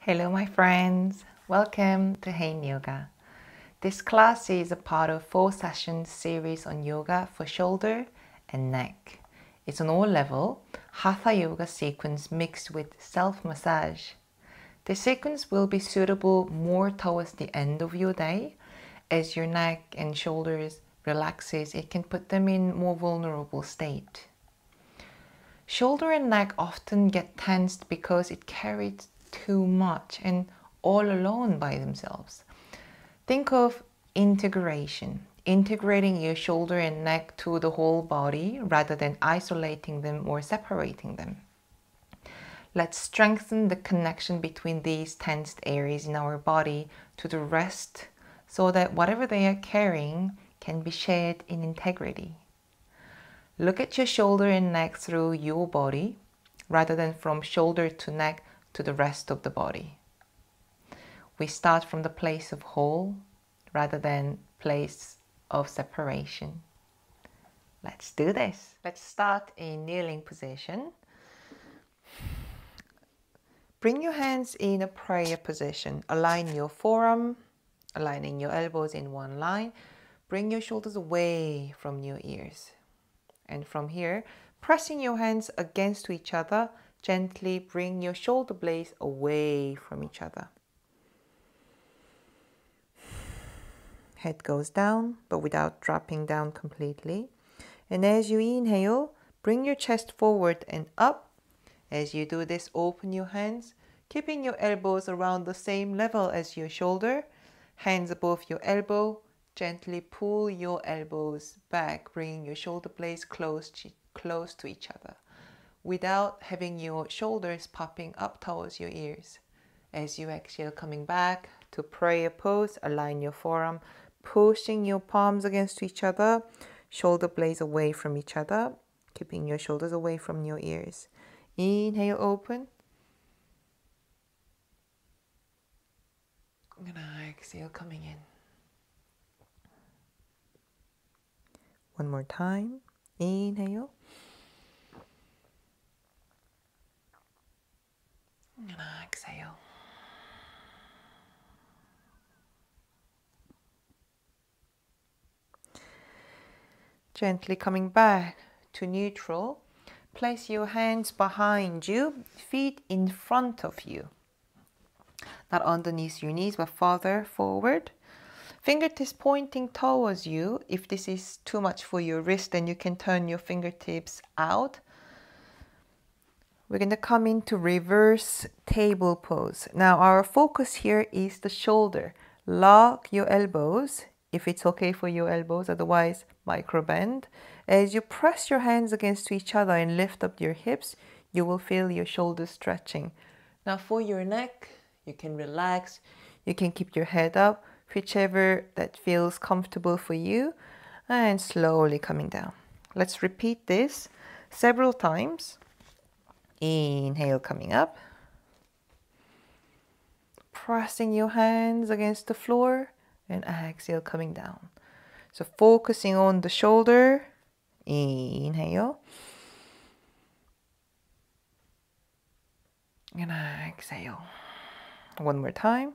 Hello my friends, welcome to Haein Yoga. This class is a part of 4-session series on yoga for shoulder and neck. It's an all-level Hatha Yoga sequence mixed with self-massage. The sequence will be suitable more towards the end of your day. As your neck and shoulders relaxes, it can put them in more vulnerable state. Shoulder and neck often get tensed because it carries too much and all alone by themselves. Think of integration, integrating your shoulder and neck to the whole body rather than isolating them or separating them. Let's strengthen the connection between these tensed areas in our body to the rest so that whatever they are carrying can be shared in integrity. Look at your shoulder and neck through your body rather than from shoulder to neck to the rest of the body. We start from the place of whole rather than place of separation. Let's do this. Let's start in kneeling position. Bring your hands in a prayer position. Align your forearm, aligning your elbows in one line. Bring your shoulders away from your ears. And from here, pressing your hands against each other, gently bring your shoulder blades away from each other. Head goes down, but without dropping down completely. And as you inhale, bring your chest forward and up. As you do this, open your hands, keeping your elbows around the same level as your shoulder. Hands above your elbow. Gently pull your elbows back, bringing your shoulder blades close to each other, without having your shoulders popping up towards your ears. As you exhale, coming back to prayer pose, align your forearm, pushing your palms against each other, shoulder blades away from each other, keeping your shoulders away from your ears. Inhale, open. And exhale, coming in. One more time. Inhale. And exhale. Gently coming back to neutral. Place your hands behind you, feet in front of you. Not underneath your knees, but farther forward. Fingertips pointing towards you. If this is too much for your wrist, then you can turn your fingertips out. We're going to come into reverse table pose. Now our focus here is the shoulder. Lock your elbows, if it's okay for your elbows, otherwise micro bend. As you press your hands against each other and lift up your hips, you will feel your shoulders stretching. Now for your neck, you can relax. You can keep your head up, whichever that feels comfortable for you, and slowly coming down. Let's repeat this several times. Inhale, coming up. Pressing your hands against the floor, and exhale, coming down. So focusing on the shoulder. Inhale. And exhale. One more time.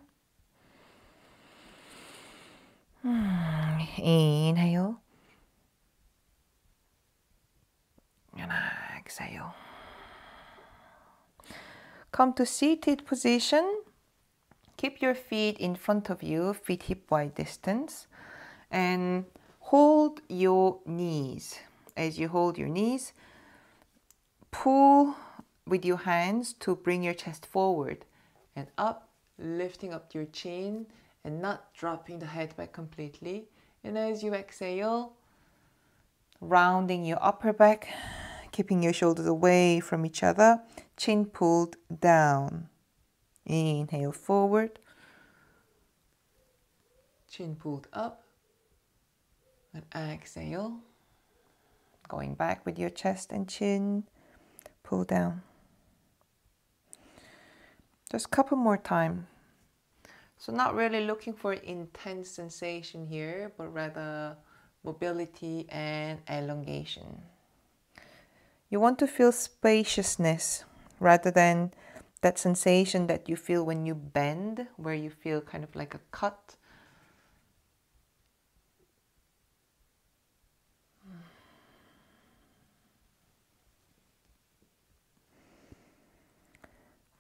Inhale. And exhale. Come to seated position. Keep your feet in front of you, feet hip wide distance. And hold your knees. As you hold your knees, pull with your hands to bring your chest forward and up, lifting up your chin and not dropping the head back completely. And as you exhale, rounding your upper back, keeping your shoulders away from each other, chin pulled down. Inhale forward, chin pulled up, and exhale. Going back with your chest and chin, pull down. Just a couple more times. So not really looking for intense sensation here, but rather mobility and elongation. You want to feel spaciousness rather than That sensation that you feel when you bend, where you feel kind of like a cut.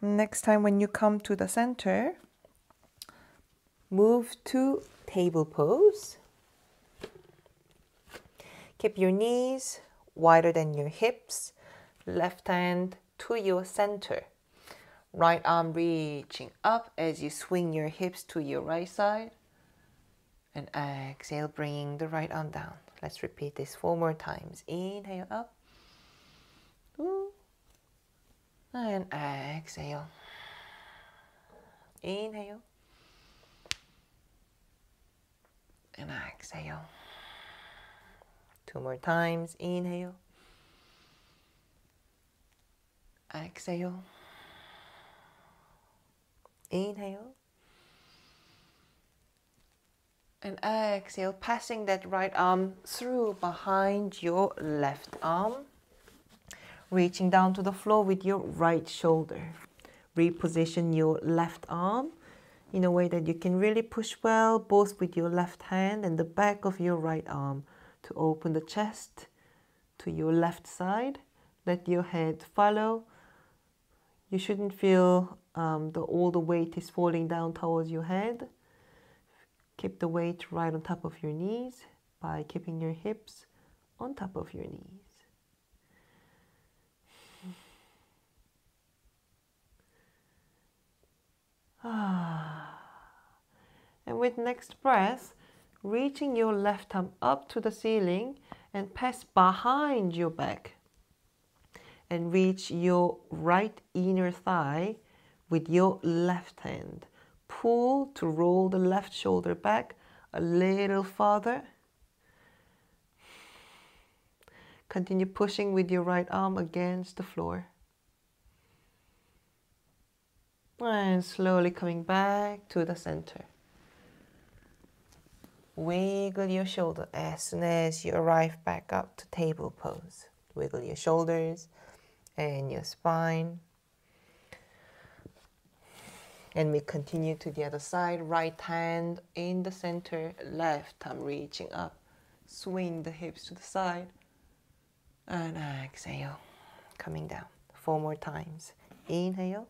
Next time when you come to the center, move to table pose. Keep your knees wider than your hips. Left hand to your center. Right arm reaching up as you swing your hips to your right side. And exhale, bringing the right arm down. Let's repeat this 4 more times. Inhale up. And exhale. Inhale. And exhale. 2 more times. Inhale. Exhale. Inhale. And exhale, passing that right arm through behind your left arm. Reaching down to the floor with your right shoulder. Reposition your left arm in a way that you can really push well, both with your left hand and the back of your right arm, to open the chest to your left side. Let your head follow. You shouldn't feel all the weight is falling down towards your head. Keep the weight right on top of your knees by keeping your hips on top of your knees. And with next breath, reaching your left arm up to the ceiling and pass behind your back. And reach your right inner thigh with your left hand. Pull to roll the left shoulder back a little farther. Continue pushing with your right arm against the floor. And slowly coming back to the center. Wiggle your shoulder as soon as you arrive back up to table pose. Wiggle your shoulders and your spine. And we continue to the other side. Right hand in the center, left arm reaching up. Swing the hips to the side. And exhale, coming down. 4 more times. Inhale.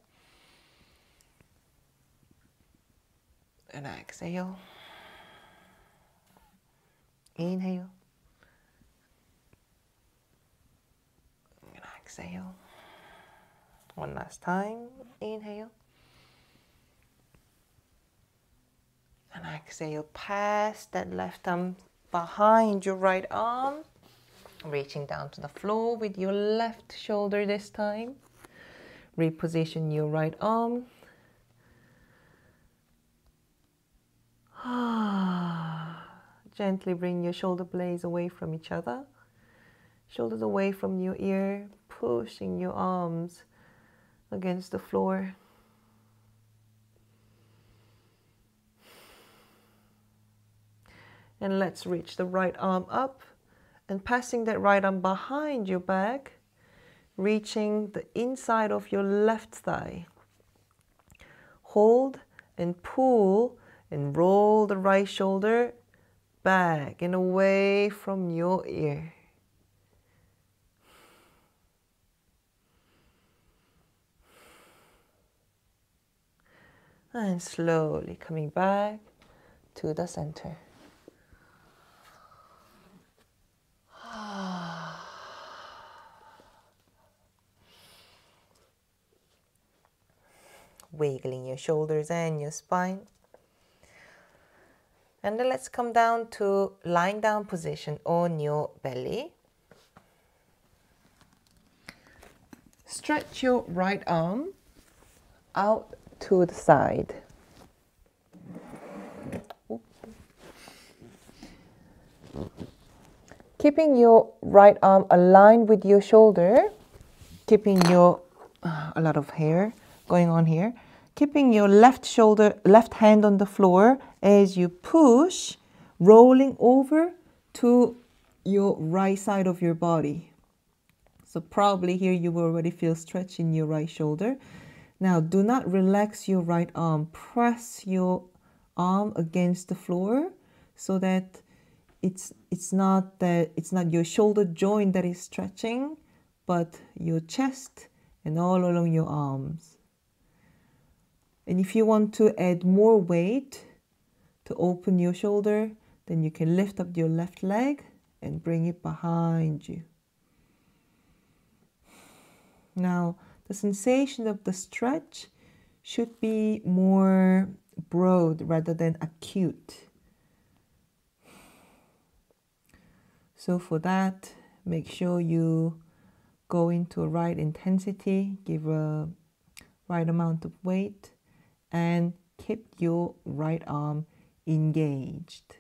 And exhale. Inhale. And exhale. One last time. Inhale. And exhale. Pass that left arm behind your right arm. Reaching down to the floor with your left shoulder this time. Reposition your right arm. Gently bring your shoulder blades away from each other. Shoulders away from your ear. Pushing your arms against the floor. And let's reach the right arm up. And passing that right arm behind your back. Reaching the inside of your left thigh. Hold and pull and roll the right shoulder back and away from your ear. And slowly coming back to the center. Wiggling your shoulders and your spine. And then let's come down to lying down position on your belly. Stretch your right arm out to the side. Keeping your right arm aligned with your shoulder. Keeping your, a lot of hair going on here. Keeping your left hand on the floor as you push, rolling over to your right side of your body. So probably here you will already feel stretch in your right shoulder. Now, do not relax your right arm. Press your arm against the floor so that it's not your shoulder joint that is stretching, but your chest and all along your arms. And if you want to add more weight to open your shoulder, then you can lift up your left leg and bring it behind you. Now, the sensation of the stretch should be more broad rather than acute. So for that, make sure you go into a right intensity, give a right amount of weight, and keep your right arm engaged.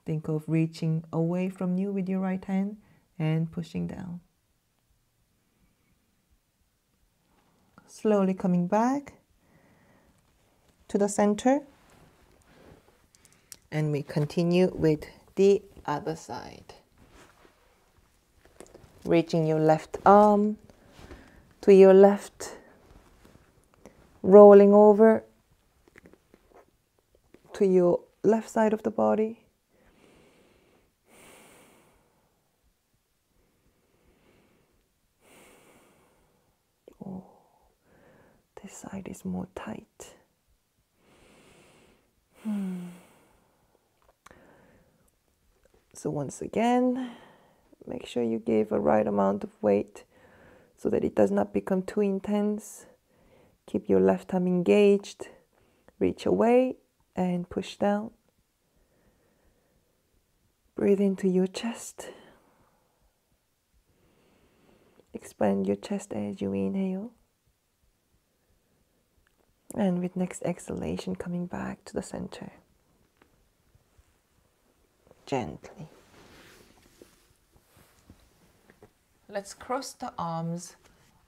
Think of reaching away from you with your right hand and pushing down. Slowly coming back to the center. And we continue with the other side. Reaching your left arm to your left, rolling over to your left side of the body. Oh, this side is more tight. So once again, make sure you give a right amount of weight so that it does not become too intense. Keep your left arm engaged. Reach away and push down. Breathe into your chest. Expand your chest as you inhale. And with next exhalation, coming back to the center. Gently. Let's cross the arms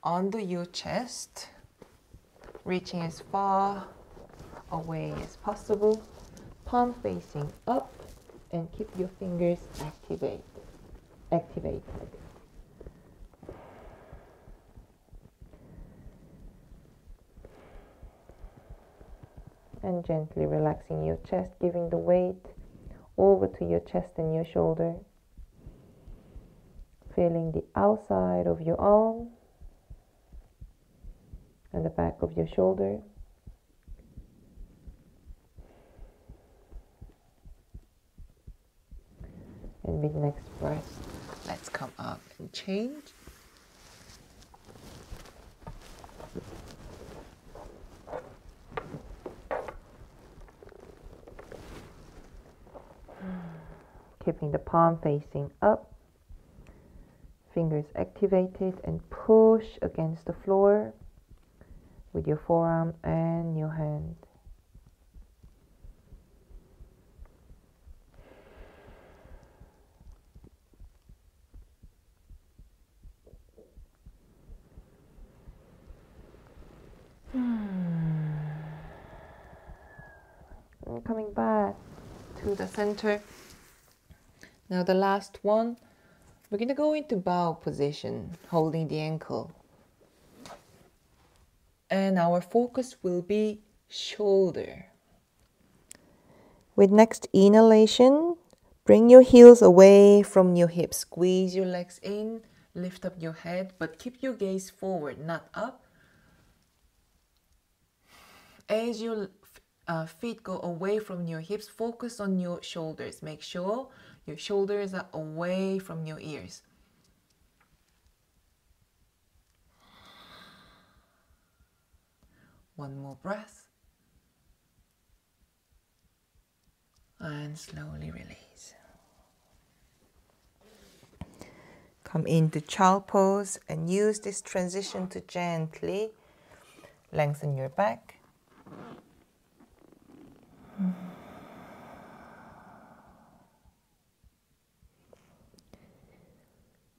under your chest, reaching as far away as possible, palm facing up, and keep your fingers activated. And gently relaxing your chest, giving the weight over to your chest and your shoulder. Feeling the outside of your arm and the back of your shoulder. And with next breath, let's come up and change. Keeping the palm facing up, fingers activated, and push against the floor with your forearm and your hand. And coming back to the center. Now the last one, we're going to go into bow position, holding the ankle. And our focus will be shoulder. With next inhalation, bring your heels away from your hips. Squeeze your legs in, lift up your head, but keep your gaze forward, not up. As your feet go away from your hips, focus on your shoulders. Make sure your shoulders are away from your ears. One more breath. And slowly release. Come into child pose and use this transition to gently lengthen your back.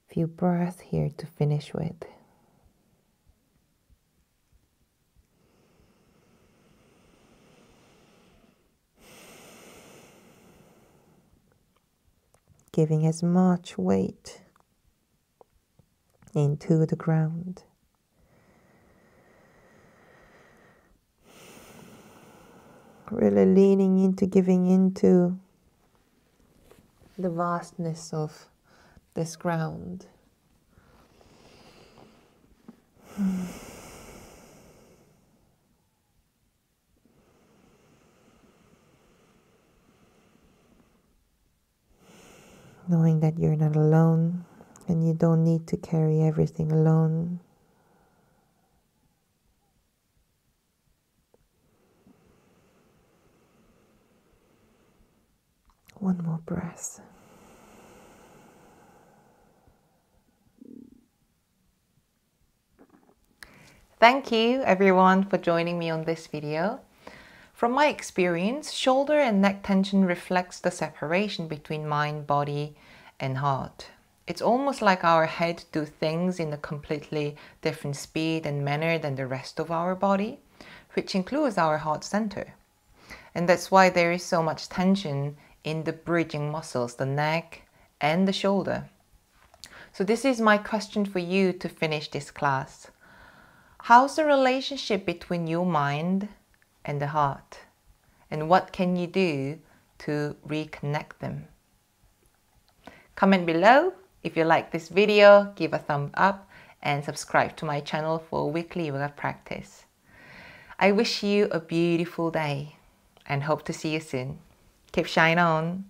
Few breaths here to finish with. Giving as much weight into the ground. Really leaning into, giving into the vastness of this ground. Knowing that you're not alone and you don't need to carry everything alone. One more breath. Thank you everyone for joining me on this video. From my experience, shoulder and neck tension reflects the separation between mind, body, and heart. It's almost like our head do things in a completely different speed and manner than the rest of our body, which includes our heart center. And that's why there is so much tension in the bridging muscles, the neck and the shoulder. So this is my question for you to finish this class. How's the relationship between your mind and the heart? And what can you do to reconnect them? Comment below if you like this video, give a thumb up and subscribe to my channel for weekly yoga practice. I wish you a beautiful day and hope to see you soon. Keep shine on.